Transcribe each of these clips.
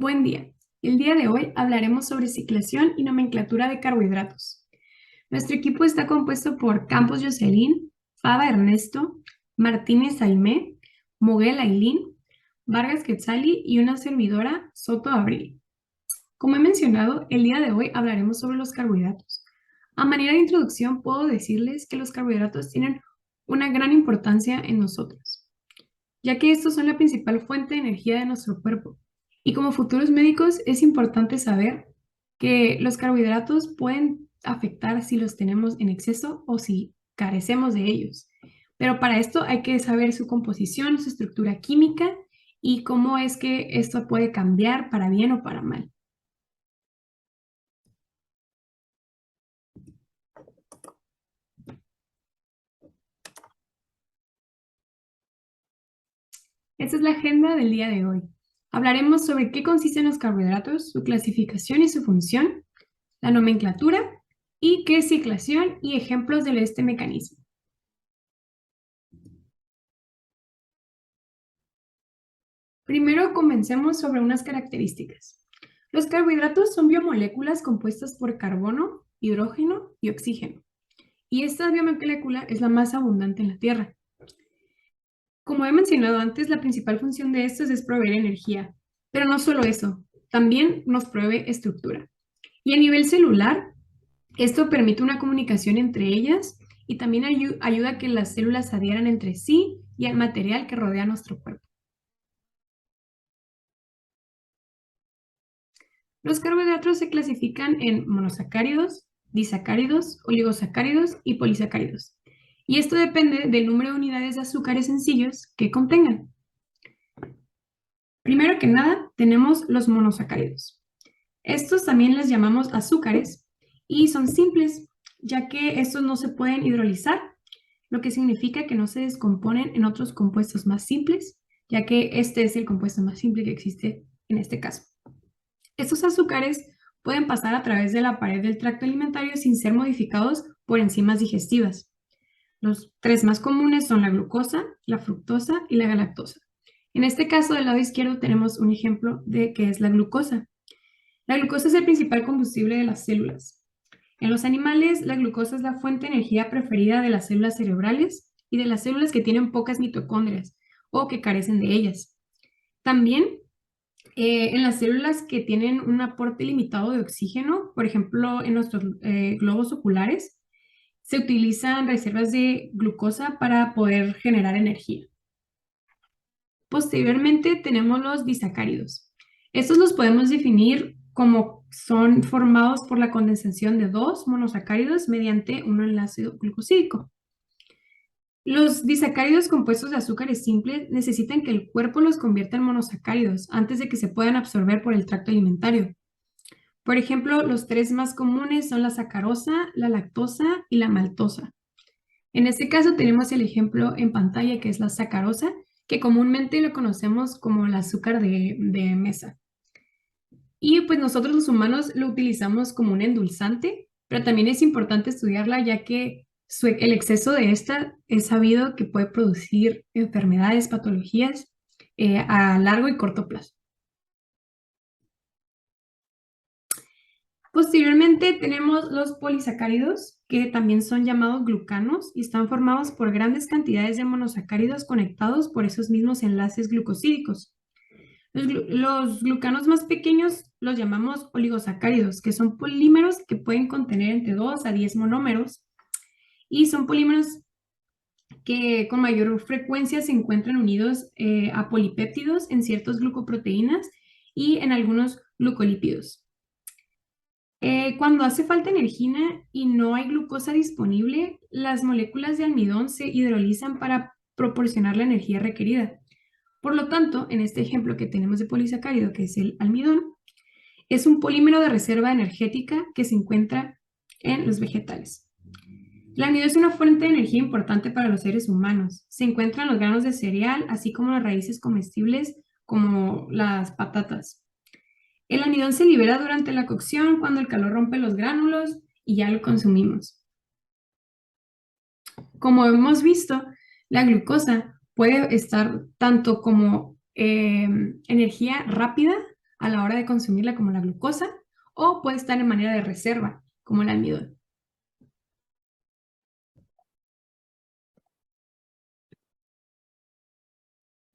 Buen día. El día de hoy hablaremos sobre ciclación y nomenclatura de carbohidratos. Nuestro equipo está compuesto por Campos Jocelyn, Fava Ernesto, Martínez Aimé, Moguel Ailín, Vargas Quetzali y una servidora, Soto Abril. Como he mencionado, el día de hoy hablaremos sobre los carbohidratos. A manera de introducción, puedo decirles que los carbohidratos tienen una gran importancia en nosotros, ya que estos son la principal fuente de energía de nuestro cuerpo. Y como futuros médicos es importante saber que los carbohidratos pueden afectar si los tenemos en exceso o si carecemos de ellos. Pero para esto hay que saber su composición, su estructura química y cómo es que esto puede cambiar para bien o para mal. Esta es la agenda del día de hoy. Hablaremos sobre qué consisten los carbohidratos, su clasificación y su función, la nomenclatura y qué es ciclación y ejemplos de este mecanismo. Primero comencemos sobre unas características. Los carbohidratos son biomoléculas compuestas por carbono, hidrógeno y oxígeno. Y esta biomolécula es la más abundante en la Tierra. Como he mencionado antes, la principal función de estos es proveer energía. Pero no solo eso, también nos provee estructura. Y a nivel celular, esto permite una comunicación entre ellas y también ayuda a que las células se adhieran entre sí y al material que rodea nuestro cuerpo. Los carbohidratos se clasifican en monosacáridos, disacáridos, oligosacáridos y polisacáridos. Y esto depende del número de unidades de azúcares sencillos que contengan. Primero que nada, tenemos los monosacáridos. Estos también les llamamos azúcares y son simples, ya que estos no se pueden hidrolizar, lo que significa que no se descomponen en otros compuestos más simples, ya que este es el compuesto más simple que existe en este caso. Estos azúcares pueden pasar a través de la pared del tracto alimentario sin ser modificados por enzimas digestivas. Los tres más comunes son la glucosa, la fructosa y la galactosa. En este caso, del lado izquierdo tenemos un ejemplo de qué es la glucosa. La glucosa es el principal combustible de las células. En los animales, la glucosa es la fuente de energía preferida de las células cerebrales y de las células que tienen pocas mitocondrias o que carecen de ellas. También en las células que tienen un aporte limitado de oxígeno, por ejemplo, en nuestros globos oculares, se utilizan reservas de glucosa para poder generar energía. Posteriormente tenemos los disacáridos. Estos los podemos definir como son formados por la condensación de dos monosacáridos mediante un enlace glucosídico. Los disacáridos compuestos de azúcares simples necesitan que el cuerpo los convierta en monosacáridos antes de que se puedan absorber por el tracto alimentario. Por ejemplo, los tres más comunes son la sacarosa, la lactosa y la maltosa. En este caso tenemos el ejemplo en pantalla que es la sacarosa, que comúnmente lo conocemos como el azúcar de mesa. Y pues nosotros los humanos lo utilizamos como un endulzante, pero también es importante estudiarla ya que el exceso de esta es sabido que puede producir enfermedades, patologías a largo y corto plazo. Posteriormente tenemos los polisacáridos, que también son llamados glucanos y están formados por grandes cantidades de monosacáridos conectados por esos mismos enlaces glucosídicos. Los glucanos más pequeños los llamamos oligosacáridos, que son polímeros que pueden contener entre 2 a 10 monómeros y son polímeros que con mayor frecuencia se encuentran unidos a polipéptidos en ciertas glucoproteínas y en algunos glucolípidos. Cuando hace falta energía y no hay glucosa disponible, las moléculas de almidón se hidrolizan para proporcionar la energía requerida. Por lo tanto, en este ejemplo que tenemos de polisacárido, que es el almidón, es un polímero de reserva energética que se encuentra en los vegetales. El almidón es una fuente de energía importante para los seres humanos. Se encuentra en los granos de cereal, así como en las raíces comestibles como las patatas. El almidón se libera durante la cocción cuando el calor rompe los gránulos y ya lo consumimos. Como hemos visto, la glucosa puede estar tanto como energía rápida a la hora de consumirla como la glucosa o puede estar en manera de reserva como el almidón.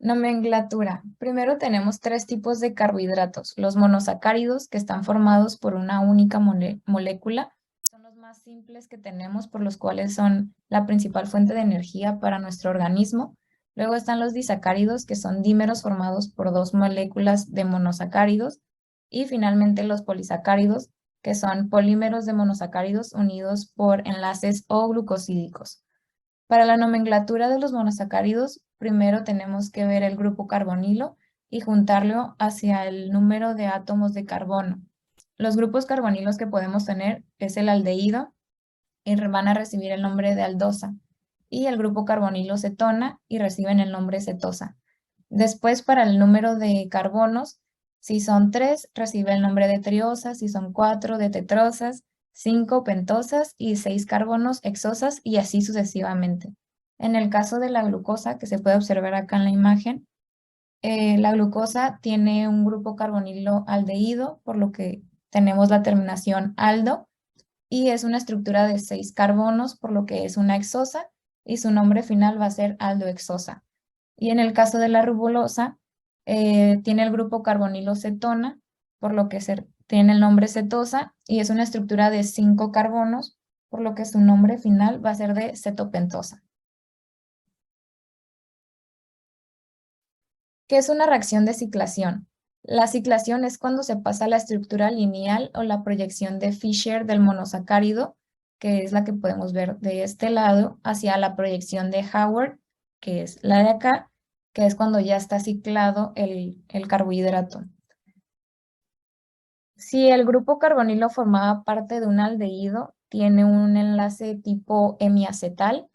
Nomenclatura. Primero tenemos tres tipos de carbohidratos. Los monosacáridos, que están formados por una única molécula, son los más simples que tenemos, por los cuales son la principal fuente de energía para nuestro organismo. Luego están los disacáridos, que son dímeros formados por dos moléculas de monosacáridos. Y finalmente los polisacáridos, que son polímeros de monosacáridos unidos por enlaces o glucosídicos. Para la nomenclatura de los monosacáridos, primero tenemos que ver el grupo carbonilo y juntarlo hacia el número de átomos de carbono. Los grupos carbonilos que podemos tener es el aldehído y van a recibir el nombre de aldosa, y el grupo carbonilo cetona y reciben el nombre cetosa. Después, para el número de carbonos, si son 3, recibe el nombre de triosa; si son 4, de tetrosas; 5, pentosas; y 6 carbonos, hexosas, y así sucesivamente. En el caso de la glucosa, que se puede observar acá en la imagen, la glucosa tiene un grupo carbonilo aldehído, por lo que tenemos la terminación aldo, y es una estructura de 6 carbonos, por lo que es una hexosa, y su nombre final va a ser aldohexosa. Y en el caso de la rubulosa, tiene el grupo carbonilo cetona, por lo que tiene el nombre cetosa, y es una estructura de 5 carbonos, por lo que su nombre final va a ser de cetopentosa. ¿Qué es una reacción de ciclación? La ciclación es cuando se pasa la estructura lineal o la proyección de Fischer del monosacárido, que es la que podemos ver de este lado, hacia la proyección de Howard, que es la de acá, que es cuando ya está ciclado el carbohidrato. Si el grupo carbonilo formaba parte de un aldehído, tiene un enlace tipo hemiacetal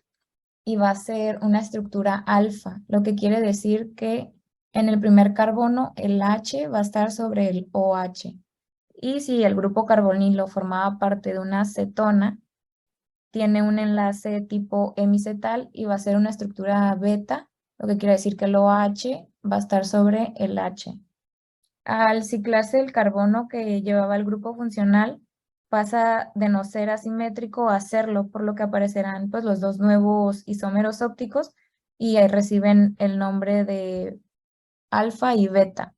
y va a ser una estructura alfa, lo que quiere decir que en el primer carbono el H va a estar sobre el OH. Y si el grupo carbonilo formaba parte de una cetona, tiene un enlace tipo hemicetal y va a ser una estructura beta, lo que quiere decir que el OH va a estar sobre el H. Al ciclarse el carbono que llevaba el grupo funcional, pasa de no ser asimétrico a serlo, por lo que aparecerán pues, los dos nuevos isómeros ópticos y reciben el nombre de alfa y beta.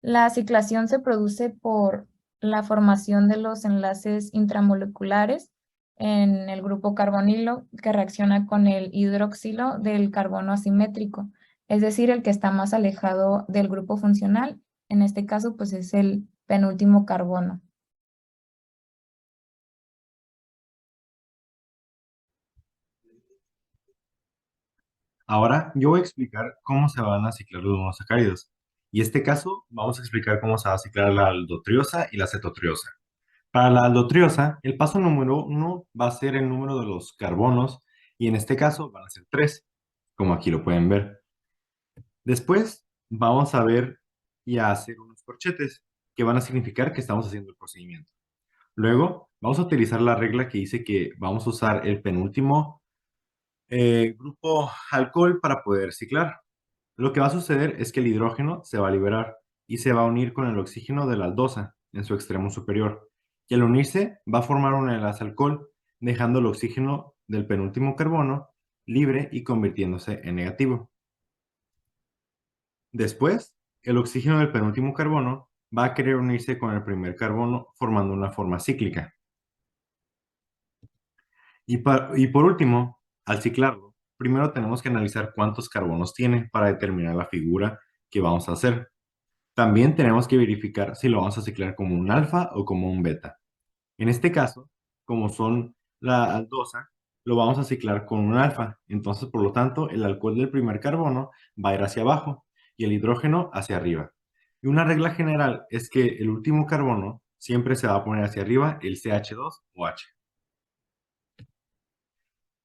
La ciclación se produce por la formación de los enlaces intramoleculares en el grupo carbonilo, que reacciona con el hidroxilo del carbono asimétrico, es decir, el que está más alejado del grupo funcional. En este caso, pues es el penúltimo carbono. Ahora yo voy a explicar cómo se van a ciclar los monosacáridos. Y en este caso vamos a explicar cómo se va a ciclar la aldotriosa y la cetotriosa. Para la aldotriosa, el paso número uno va a ser el número de los carbonos y en este caso van a ser 3, como aquí lo pueden ver. Después vamos a ver y a hacer unos corchetes que van a significar que estamos haciendo el procedimiento. Luego vamos a utilizar la regla que dice que vamos a usar el penúltimo grupo alcohol para poder ciclar. Lo que va a suceder es que el hidrógeno se va a liberar y se va a unir con el oxígeno de la aldosa en su extremo superior. Y al unirse va a formar un enlace alcohol, dejando el oxígeno del penúltimo carbono libre y convirtiéndose en negativo. Después, el oxígeno del penúltimo carbono va a querer unirse con el primer carbono formando una forma cíclica. Y por último, al ciclarlo, primero tenemos que analizar cuántos carbonos tiene para determinar la figura que vamos a hacer. También tenemos que verificar si lo vamos a ciclar como un alfa o como un beta. En este caso, como son la aldosa, lo vamos a ciclar con un alfa. Entonces, por lo tanto, el alcohol del primer carbono va a ir hacia abajo y el hidrógeno hacia arriba. Y una regla general es que el último carbono siempre se va a poner hacia arriba el CH2 o H.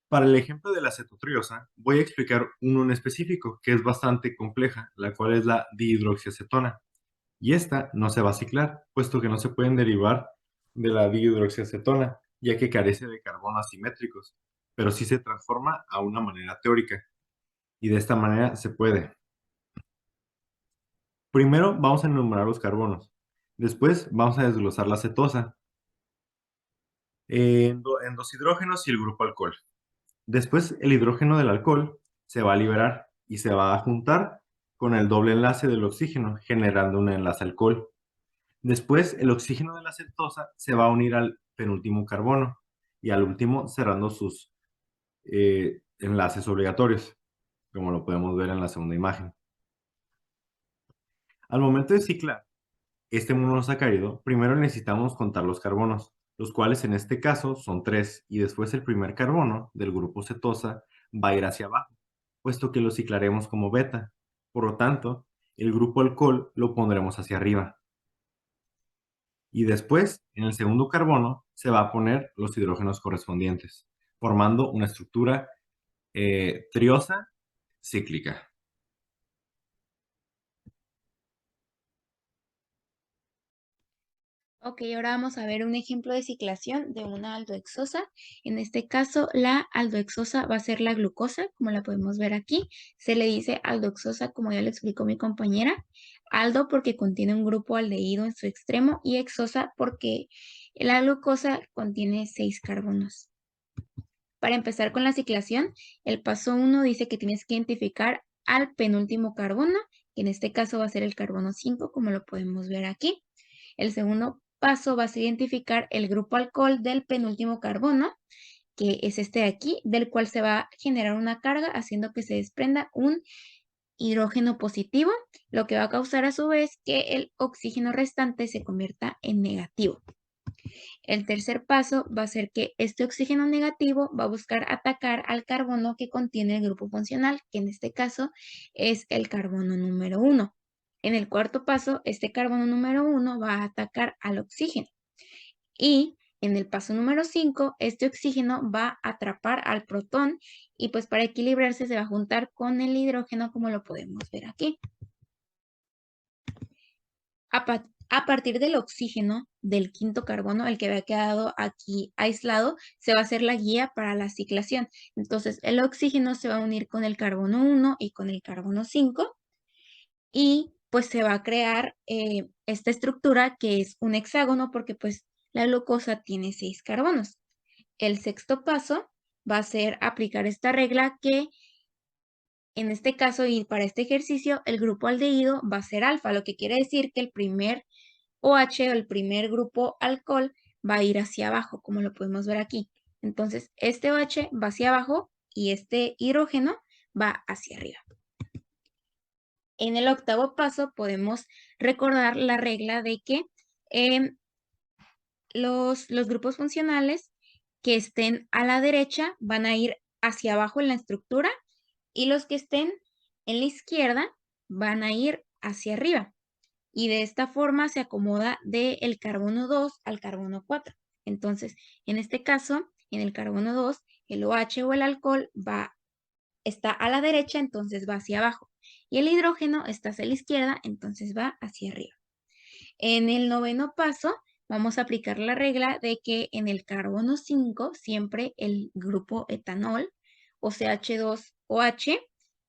Para el ejemplo de la cetotriosa, voy a explicar uno en específico que es bastante compleja, la cual es la dihidroxiacetona. Y esta no se va a ciclar, puesto que no se pueden derivar de la dihidroxiacetona, ya que carece de carbonos asimétricos, pero sí se transforma a una manera teórica. Y de esta manera se puede. Primero vamos a enumerar los carbonos. Después vamos a desglosar la cetosa en dos hidrógenos y el grupo alcohol. Después el hidrógeno del alcohol se va a liberar y se va a juntar con el doble enlace del oxígeno, generando un enlace alcohol. Después el oxígeno de la cetosa se va a unir al penúltimo carbono y al último cerrando sus enlaces obligatorios, como lo podemos ver en la segunda imagen. Al momento de ciclar este monosacárido, primero necesitamos contar los carbonos, los cuales en este caso son 3, y después el primer carbono del grupo cetosa va a ir hacia abajo, puesto que lo ciclaremos como beta. Por lo tanto, el grupo alcohol lo pondremos hacia arriba. Y después, en el segundo carbono, se va a poner los hidrógenos correspondientes, formando una estructura triosa cíclica. Ok, ahora vamos a ver un ejemplo de ciclación de una aldohexosa. En este caso, la aldohexosa va a ser la glucosa, como la podemos ver aquí. Se le dice aldohexosa, como ya lo explicó mi compañera. Aldo porque contiene un grupo aldehído en su extremo y hexosa porque la glucosa contiene 6 carbonos. Para empezar con la ciclación, el paso 1 dice que tienes que identificar al penúltimo carbono, que en este caso va a ser el carbono 5, como lo podemos ver aquí. El segundo paso va a ser identificar el grupo alcohol del penúltimo carbono, que es este de aquí, del cual se va a generar una carga haciendo que se desprenda un hidrógeno positivo, lo que va a causar a su vez que el oxígeno restante se convierta en negativo. El tercer paso va a ser que este oxígeno negativo va a buscar atacar al carbono que contiene el grupo funcional, que en este caso es el carbono número 1. En el cuarto paso, este carbono número 1 va a atacar al oxígeno. Y en el paso número 5, este oxígeno va a atrapar al protón y pues para equilibrarse se va a juntar con el hidrógeno como lo podemos ver aquí. A partir del oxígeno del quinto carbono, el que había quedado aquí aislado, se va a hacer la guía para la ciclación. Entonces, el oxígeno se va a unir con el carbono 1 y con el carbono 5 y pues se va a crear esta estructura que es un hexágono porque pues la glucosa tiene 6 carbonos. El sexto paso va a ser aplicar esta regla que en este caso y para este ejercicio el grupo aldehído va a ser alfa, lo que quiere decir que el primer OH o el primer grupo alcohol va a ir hacia abajo, como lo podemos ver aquí. Entonces, este OH va hacia abajo y este hidrógeno va hacia arriba. En el octavo paso podemos recordar la regla de que los grupos funcionales que estén a la derecha van a ir hacia abajo en la estructura y los que estén en la izquierda van a ir hacia arriba. Y de esta forma se acomoda del carbono 2 al carbono 4. Entonces, en este caso, en el carbono 2, el OH o el alcohol está a la derecha, entonces va hacia abajo. Y el hidrógeno está hacia la izquierda, entonces va hacia arriba. En el noveno paso, vamos a aplicar la regla de que en el carbono 5, siempre el grupo etanol o CH2OH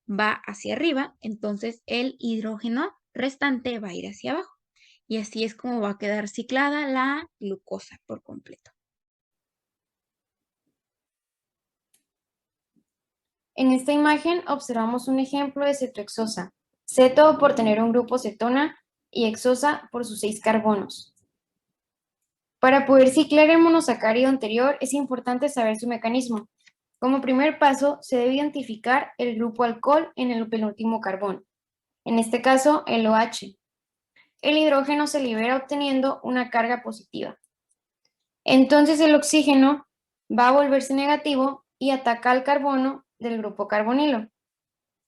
va hacia arriba, entonces el hidrógeno restante va a ir hacia abajo. Y así es como va a quedar ciclada la glucosa por completo. En esta imagen observamos un ejemplo de cetohexosa. Ceto por tener un grupo cetona y hexosa por sus 6 carbonos. Para poder ciclar el monosacárido anterior es importante saber su mecanismo. Como primer paso, se debe identificar el grupo alcohol en el penúltimo carbono, en este caso el OH. El hidrógeno se libera obteniendo una carga positiva. Entonces el oxígeno va a volverse negativo y ataca al carbono del grupo carbonilo.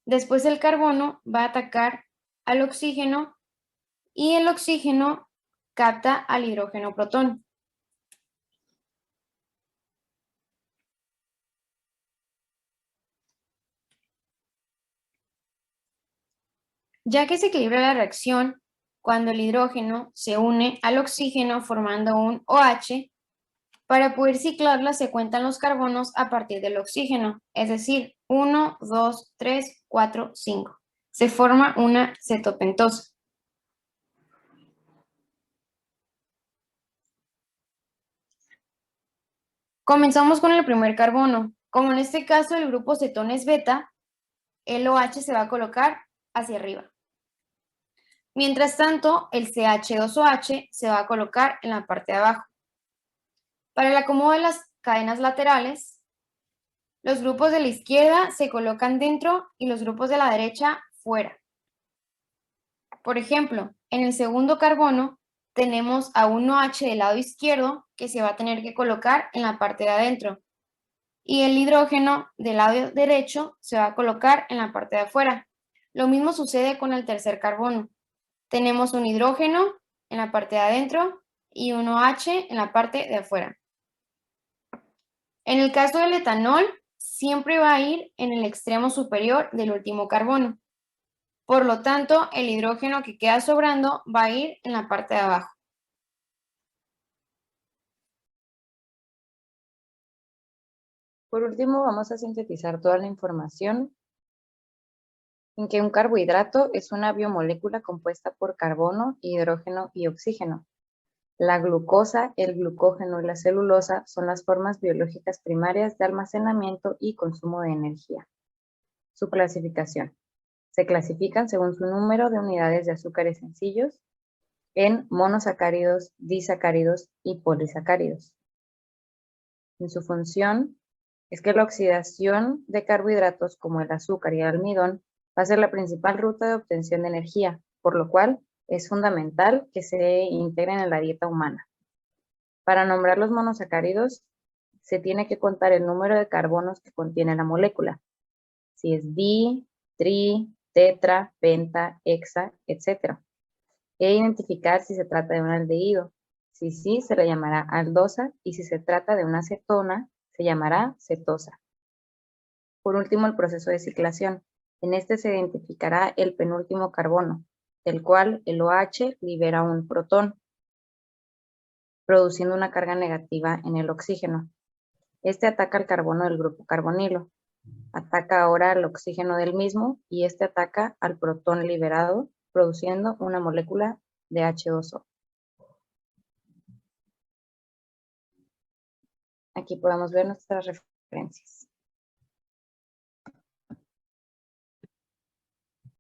Después el carbono va a atacar al oxígeno y el oxígeno capta al hidrógeno protón. Ya que se equilibra la reacción cuando el hidrógeno se une al oxígeno formando un OH, para poder ciclarla se cuentan los carbonos a partir del oxígeno, es decir, 1, 2, 3, 4, 5. Se forma una cetopentosa. Comenzamos con el primer carbono. Como en este caso el grupo cetona es beta, el OH se va a colocar hacia arriba. Mientras tanto, el CH2OH se va a colocar en la parte de abajo. Para el acomodo de las cadenas laterales, los grupos de la izquierda se colocan dentro y los grupos de la derecha fuera. Por ejemplo, en el segundo carbono tenemos a un OH del lado izquierdo que se va a tener que colocar en la parte de adentro. Y el hidrógeno del lado derecho se va a colocar en la parte de afuera. Lo mismo sucede con el tercer carbono. Tenemos un hidrógeno en la parte de adentro y un OH en la parte de afuera. En el caso del etanol, siempre va a ir en el extremo superior del último carbono. Por lo tanto, el hidrógeno que queda sobrando va a ir en la parte de abajo. Por último, vamos a sintetizar toda la información en que un carbohidrato es una biomolécula compuesta por carbono, hidrógeno y oxígeno. La glucosa, el glucógeno y la celulosa son las formas biológicas primarias de almacenamiento y consumo de energía. Su clasificación. Se clasifican según su número de unidades de azúcares sencillos en monosacáridos, disacáridos y polisacáridos. En su función es que la oxidación de carbohidratos como el azúcar y el almidón va a ser la principal ruta de obtención de energía, por lo cual es fundamental que se integren en la dieta humana. Para nombrar los monosacáridos, se tiene que contar el número de carbonos que contiene la molécula, si es di, tri, tetra, penta, hexa, etc. E identificar si se trata de un aldehído. Si sí, se le llamará aldosa, y si se trata de una cetona, se llamará cetosa. Por último, el proceso de ciclación. En este se identificará el penúltimo carbono, del cual el OH libera un protón, produciendo una carga negativa en el oxígeno. Este ataca al carbono del grupo carbonilo. Ataca ahora al oxígeno del mismo y este ataca al protón liberado, produciendo una molécula de H2O. Aquí podemos ver nuestras referencias.